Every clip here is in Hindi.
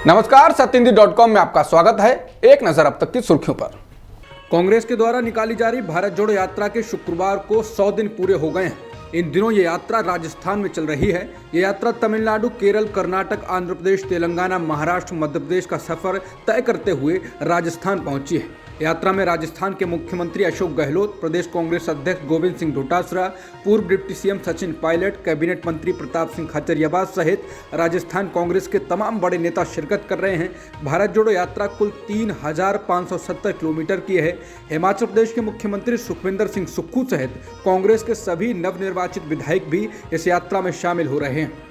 नमस्कार, सत्येंद्र.com में आपका स्वागत है। एक नजर अब तक की सुर्खियों पर। कांग्रेस के द्वारा निकाली जा रही भारत जोड़ो यात्रा के शुक्रवार को 100 दिन पूरे हो गए हैं। इन दिनों ये यात्रा राजस्थान में चल रही है। ये यात्रा तमिलनाडु, केरल, कर्नाटक, आंध्र प्रदेश, तेलंगाना, महाराष्ट्र, मध्य प्रदेश का सफर तय करते हुए राजस्थान पहुंची है। यात्रा में राजस्थान के मुख्यमंत्री अशोक गहलोत, प्रदेश कांग्रेस अध्यक्ष गोविंद सिंह डोटासरा, पूर्व deputy CM Sachin Pilot, cabinet मंत्री प्रताप सिंह खाचरियावास सहित राजस्थान कांग्रेस के तमाम बड़े नेता शिरकत कर रहे हैं। भारत जोड़ो यात्रा कुल 3,570 किलोमीटर की है। हिमाचल प्रदेश के मुख्यमंत्री सुखविंदर सिंह सुक्खू सहित कांग्रेस के सभी नवनिर्वाचित विधायक भी इस यात्रा में शामिल हो रहे हैं।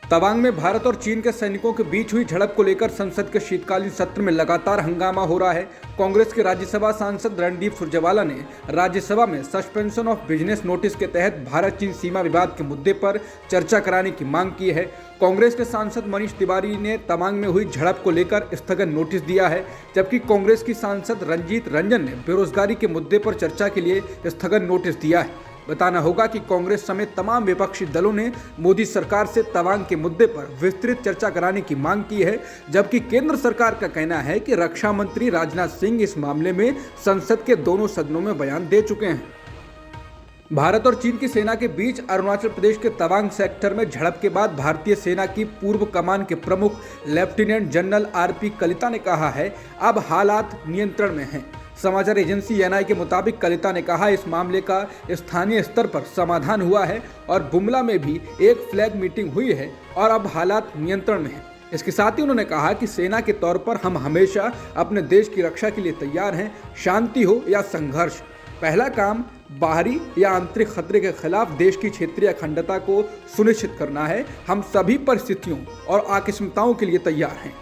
तवांग में भारत और चीन के सैनिकों के बीच हुई झड़प को लेकर संसद के शीतकालीन सत्र में लगातार हंगामा हो रहा है। कांग्रेस के राज्यसभा सांसद रणदीप सुरजेवाला ने राज्यसभा में सस्पेंशन ऑफ बिजनेस नोटिस के तहत भारत चीन सीमा विवाद के मुद्दे पर चर्चा कराने की मांग की है। कांग्रेस के सांसद मनीष तिवारी ने तवांग में हुई झड़प को लेकर स्थगन नोटिस दिया है, जबकि कांग्रेस की सांसद रंजीत रंजन ने बेरोजगारी के मुद्दे पर चर्चा के लिए स्थगन नोटिस दिया है। बताना होगा कि कांग्रेस समेत तमाम विपक्षी दलों ने मोदी सरकार से तवांग के मुद्दे पर विस्तृत चर्चा कराने की मांग की है, जबकि केंद्र सरकार का कहना है कि रक्षा मंत्री राजनाथ सिंह इस मामले में संसद के दोनों सदनों में बयान दे चुके हैं। भारत और चीन की सेना के बीच अरुणाचल प्रदेश के तवांग सेक्टर में झड़प के बाद भारतीय सेना की पूर्व कमान के प्रमुख लेफ्टिनेंट जनरल आरपी कलिता ने कहा है, अब हालात नियंत्रण में हैं। समाचार एजेंसी एएनआई के मुताबिक कलिता ने कहा, इस मामले का स्थानीय स्तर पर समाधान हुआ है और बुमला में भी एक फ्लैग मीटिंग हुई है और अब हालात नियंत्रण में हैं। इसके साथ ही उन्होंने कहा कि सेना के तौर पर हम हमेशा अपने देश की रक्षा के लिए तैयार हैं, शांति हो या संघर्ष। पहला काम बाहरी या आंतरिक खतरे के खिलाफ देश की क्षेत्रीय अखंडता को सुनिश्चित करना है। हम सभी परिस्थितियों और आकस्मिकताओं के लिए तैयार हैं।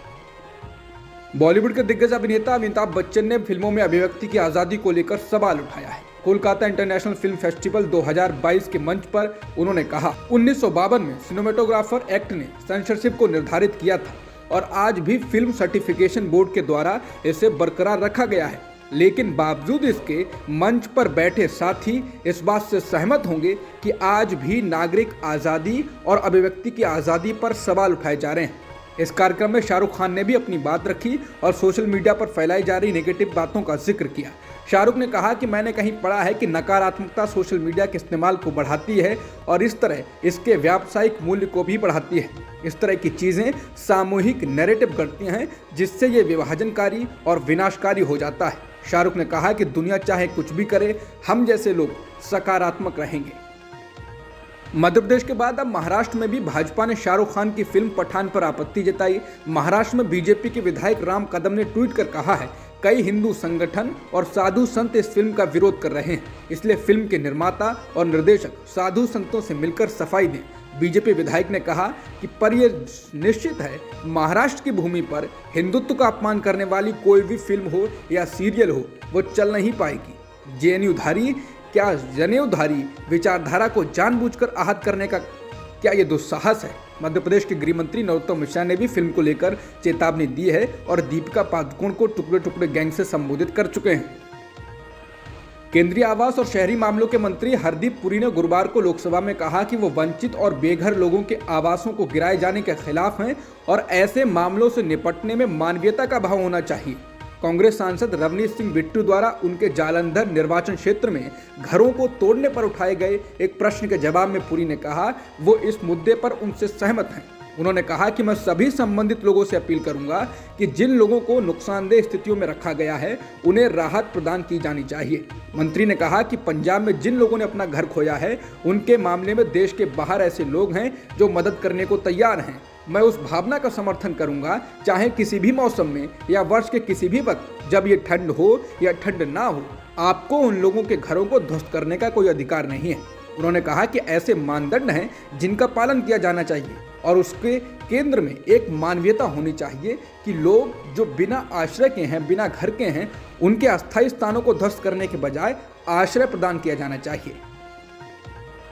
बॉलीवुड के दिग्गज अभिनेता अमिताभ बच्चन ने फिल्मों में अभिव्यक्ति की आज़ादी को लेकर सवाल उठाया है। कोलकाता इंटरनेशनल फिल्म फेस्टिवल 2022 के मंच पर उन्होंने कहा, 1952 में सिनेमेटोग्राफर एक्ट ने सेंसरशिप को निर्धारित किया था और आज भी फिल्म सर्टिफिकेशन बोर्ड के द्वारा इसे बरकरार रखा गया है, लेकिन बावजूद इसके मंच पर बैठे साथी इस बात से सहमत होंगे कि आज भी नागरिक आज़ादी और अभिव्यक्ति की आज़ादी पर सवाल उठाए जा रहे हैं। इस कार्यक्रम में शाहरुख खान ने भी अपनी बात रखी और सोशल मीडिया पर फैलाई जा रही नेगेटिव बातों का जिक्र किया। शाहरुख ने कहा कि मैंने कहीं पढ़ा है कि नकारात्मकता सोशल मीडिया के इस्तेमाल को बढ़ाती है और इस तरह इसके व्यावसायिक मूल्य को भी बढ़ाती है। इस तरह की चीज़ें सामूहिक नैरेटिव करती हैं, जिससे ये विभाजनकारी और विनाशकारी हो जाता है। शाहरुख ने कहा कि दुनिया चाहे कुछ भी करे, हम जैसे लोग सकारात्मक रहेंगे। मध्य प्रदेश के बाद अब महाराष्ट्र में भी भाजपा ने शाहरुख खान की फिल्म पठान पर आपत्ति जताई। महाराष्ट्र में बीजेपी के विधायक राम कदम ने ट्वीट कर कहा है, कई हिंदू संगठन और साधु संत इस फिल्म का विरोध कर रहे हैं, इसलिए फिल्म के निर्माता और निर्देशक साधु संतों से मिलकर सफाई दें। बीजेपी विधायक ने कहा कि पर यह निश्चित है, महाराष्ट्र की भूमि पर हिंदुत्व का अपमान करने वाली कोई भी फिल्म हो या सीरियल हो, वो चल नहीं पाएगी। जेएनयूधारी क्या जनेऊधारी विचारधारा को जानबूझकर आहत करने का क्या ये दुस्साहस है? मध्य प्रदेश के गृह मंत्री नरोत्तम मिश्रा ने भी फिल्म को लेकर चेतावनी दी है और दीपिका पादुकोण को टुकड़े टुकड़े गैंग से संबोधित कर चुके हैं। केंद्रीय आवास और शहरी मामलों के मंत्री हरदीप पुरी ने गुरुवार को लोकसभा में कहा कि वो वंचित और बेघर लोगों के आवासों को गिराए जाने के खिलाफ हैं और ऐसे मामलों से निपटने में मानवीयता का भाव होना चाहिए। कांग्रेस सांसद रवनीत सिंह बिट्टू द्वारा उनके जालंधर निर्वाचन क्षेत्र में घरों को तोड़ने पर उठाए गए एक प्रश्न के जवाब में पुरी ने कहा, वो इस मुद्दे पर उनसे सहमत हैं। उन्होंने कहा कि मैं सभी संबंधित लोगों से अपील करूंगा कि जिन लोगों को नुकसानदेह स्थितियों में रखा गया है, उन्हें राहत प्रदान की जानी चाहिए। मंत्री ने कहा कि पंजाब में जिन लोगों ने अपना घर खोया है, उनके मामले में देश के बाहर ऐसे लोग हैं जो मदद करने को तैयार हैं। मैं उस भावना का समर्थन करूंगा, चाहे किसी भी मौसम में या वर्ष के किसी भी वक्त, जब ये ठंड हो या ठंड ना हो, आपको उन लोगों के घरों को ध्वस्त करने का कोई अधिकार नहीं है। उन्होंने कहा कि ऐसे मानदंड हैं जिनका पालन किया जाना चाहिए और उसके केंद्र में एक मानवीयता होनी चाहिए कि लोग जो बिना आश्रय के हैं, बिना घर के हैं, उनके अस्थायी स्थानों को ध्वस्त करने के बजाय आश्रय प्रदान किया जाना चाहिए।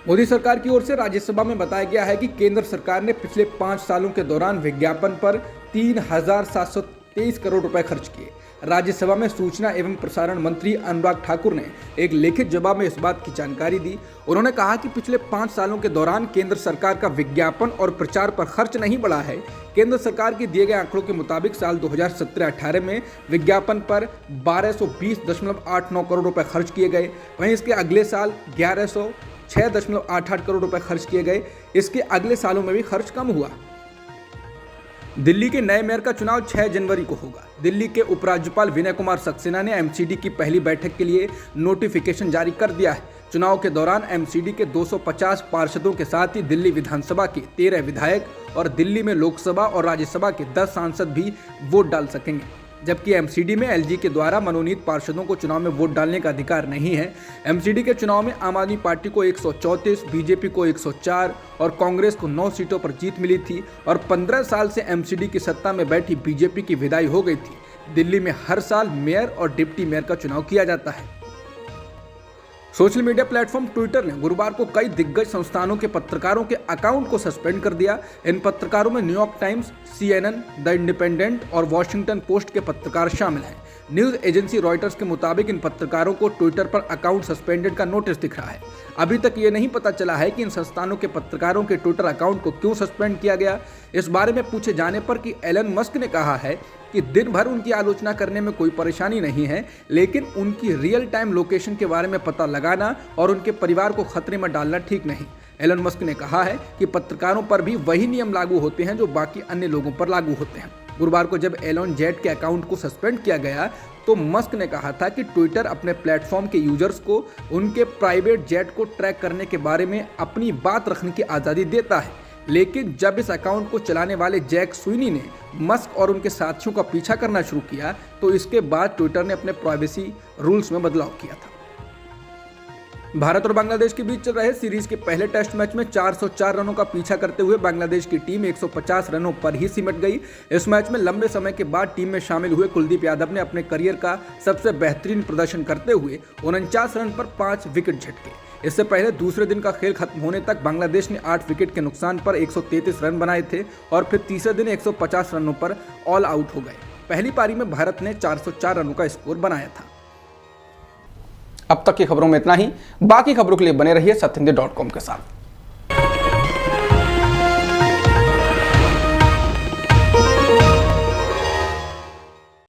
मोदी सरकार की ओर से राज्यसभा में बताया गया है कि केंद्र सरकार ने पिछले 5 सालों के दौरान विज्ञापन पर 3,723 करोड़ रुपए खर्च किए। राज्यसभा में सूचना एवं प्रसारण मंत्री अनुराग ठाकुर ने एक लिखित जवाब में इस बात की जानकारी दी। उन्होंने कहा कि पिछले 5 सालों के दौरान केंद्र सरकार का विज्ञापन और प्रचार पर खर्च नहीं बढ़ा है। केंद्र सरकार के दिए गए आंकड़ों के मुताबिक साल 2017-18 में विज्ञापन पर 1220.89 करोड़ रुपए खर्च किए गए। वहीं इसके अगले साल 1106.88 करोड़ रुपए खर्च किए गए। इसके अगले सालों में भी खर्च कम हुआ। दिल्ली के नए मेयर का चुनाव 6 जनवरी को होगा। दिल्ली के उपराज्यपाल विनय कुमार सक्सेना ने एमसीडी की पहली बैठक के लिए नोटिफिकेशन जारी कर दिया है। चुनाव के दौरान एमसीडी के 250 पार्षदों के साथ ही दिल्ली विधानसभा के 13 विधायक और दिल्ली में लोकसभा और राज्यसभा के 10 सांसद भी वोट डाल सकेंगे, जबकि एमसीडी में एलजी के द्वारा मनोनीत पार्षदों को चुनाव में वोट डालने का अधिकार नहीं है। एमसीडी के चुनाव में आम आदमी पार्टी को 134, बीजेपी को 104 और कांग्रेस को 9 सीटों पर जीत मिली थी और 15 साल से एमसीडी की सत्ता में बैठी बीजेपी की विदाई हो गई थी। दिल्ली में हर साल मेयर और डिप्टी मेयर का चुनाव किया जाता है। सोशल मीडिया प्लेटफॉर्म ट्विटर ने गुरुवार को कई दिग्गज संस्थानों के पत्रकारों के अकाउंट को सस्पेंड कर दिया। इन पत्रकारों में New York times, CNN, the independent और वॉशिंगटन पोस्ट के पत्रकार शामिल हैं। न्यूज एजेंसी रॉयटर्स के मुताबिक इन पत्रकारों को ट्विटर पर अकाउंट सस्पेंडेड का नोटिस दिख रहा है। अभी तक ये नहीं पता चला है कि इन संस्थानों के पत्रकारों के ट्विटर अकाउंट को क्यों सस्पेंड किया गया। इस बारे में पूछे जाने पर कि एलन मस्क ने कहा है कि दिन भर उनकी आलोचना करने में कोई परेशानी नहीं है, लेकिन उनकी रियल टाइम लोकेशन के बारे में पता लगाना और उनके परिवार को खतरे में डालना ठीक नहीं। एलन मस्क ने कहा है कि पत्रकारों पर भी वही नियम लागू होते हैं जो बाकी अन्य लोगों पर लागू होते हैं। गुरुवार को जब एलन जेट के अकाउंट को सस्पेंड किया गया तो मस्क ने कहा था कि ट्विटर अपने प्लेटफॉर्म के यूजर्स को उनके प्राइवेट जेट को ट्रैक करने के बारे में अपनी बात रखने की आज़ादी देता है, लेकिन जब इस अकाउंट को चलाने वाले जैक स्विनी ने मस्क और उनके साथियों का पीछा करना शुरू किया तो इसके बाद ट्विटर ने अपने प्राइवेसी रूल्स में बदलाव किया था। भारत और बांग्लादेश के बीच चल रहे सीरीज के पहले टेस्ट मैच में 404 रनों का पीछा करते हुए बांग्लादेश की टीम 150 रनों पर ही सिमट गई। इस मैच में लंबे समय के बाद टीम में शामिल हुए कुलदीप यादव ने अपने करियर का सबसे बेहतरीन प्रदर्शन करते हुए 49 रन पर 5 विकेट झटके। इससे पहले दूसरे दिन का खेल खत्म होने तक बांग्लादेश ने 8 विकेट के नुकसान पर 133 रन बनाए थे और फिर तीसरे दिन 150 रनों पर ऑल आउट हो गए। पहली पारी में भारत ने 404 रनों का स्कोर बनाया था। अब तक की खबरों में इतना ही। बाकी खबरों के लिए बने रहिए सत्येंद्र.com के साथ।